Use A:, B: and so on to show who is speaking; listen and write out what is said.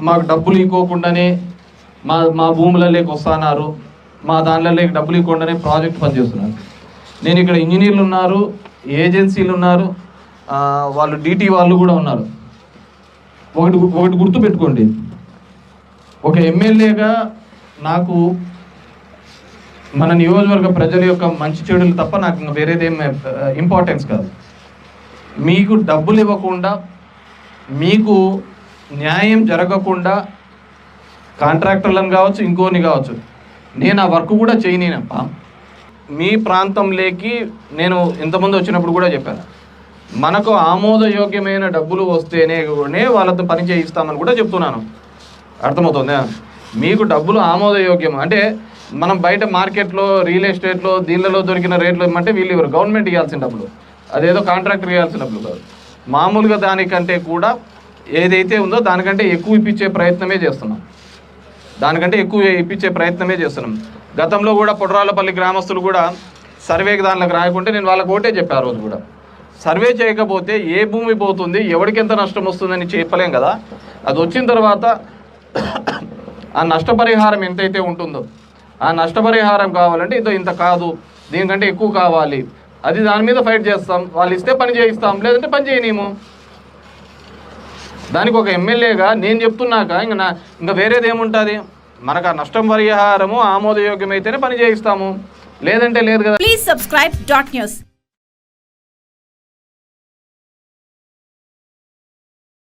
A: మాకు డబ్బులు ఇవ్వకుండానే మా భూములలోకి వస్తున్నారు, మా దానిలోకి డబ్బులు ఇవ్వకుండానే ప్రాజెక్ట్ పనిచేస్తున్నారు. నేను ఇక్కడ ఇంజనీర్లు ఉన్నారు, ఏజెన్సీలు ఉన్నారు, వాళ్ళు డిటి వాళ్ళు కూడా ఉన్నారు. ఒకటి గుర్తుపెట్టుకోండి, ఒక ఎమ్మెల్యేగా నాకు మన నియోజకవర్గ ప్రజల యొక్క మంచి చెడులు తప్ప నాకు వేరేదేం ఇంపార్టెన్స్ కాదు. మీకు డబ్బులు ఇవ్వకుండా, మీకు న్యాయం జరగకుండా కాంట్రాక్టర్లను కావచ్చు, ఇంకోని కావచ్చు, నేను ఆ వర్క్ కూడా చేయనేనప్ప. మీ ప్రాంతంలోకి నేను ఇంతకుముందు వచ్చినప్పుడు కూడా చెప్పాను, మనకు ఆమోదయోగ్యమైన డబ్బులు వస్తేనే వాళ్ళతో పని చేయిస్తామని కూడా చెప్తున్నాను. అర్థమవుతుందా? మీకు డబ్బులు ఆమోదయోగ్యం అంటే మనం బయట మార్కెట్లో, రియల్ ఎస్టేట్లో, దీనిలో దొరికిన రేట్లు ఇవ్వమంటే వీళ్ళు ఇవ్వరు. గవర్నమెంట్ ఇవ్వాల్సిన డబ్బులు, అదేదో కాంట్రాక్టర్ ఇవ్వాల్సిన డబ్బులు కాదు. మామూలుగా దానికంటే కూడా ఏదైతే ఉందో దానికంటే ఎక్కువ ఇప్పించే ప్రయత్నమే చేస్తున్నాం. గతంలో కూడా పొడరాలపల్లి గ్రామస్తులు కూడా సర్వేకి దానిలోకి రాయకుంటే నేను వాళ్ళకి ఓటే చెప్పాను. ఆ రోజు కూడా సర్వే చేయకపోతే ఏ భూమి పోతుంది, ఎవరికి ఎంత నష్టం వస్తుందని చెప్పలేం కదా. అది వచ్చిన తర్వాత ఆ నష్టపరిహారం ఎంతైతే ఉంటుందో, ఆ నష్టపరిహారం కావాలంటే ఇంత కాదు, దీనికంటే ఎక్కువ కావాలి, అది దాని మీద ఫైట్ చేస్తాం. వాళ్ళు ఇస్తే పని చేయిస్తాం, లేదంటే పని చేయనీము. దానికి ఒక ఎమ్మెల్యేగా నేను చెప్తున్నాక ఇంకా వేరేది ఏముంటుంది? మనకు ఆ నష్టం పరిహారము ఆమోదయోగ్యమైతేనే పని చేయిస్తాము, లేదంటే లేదు కదా.
B: Please subscribe .news.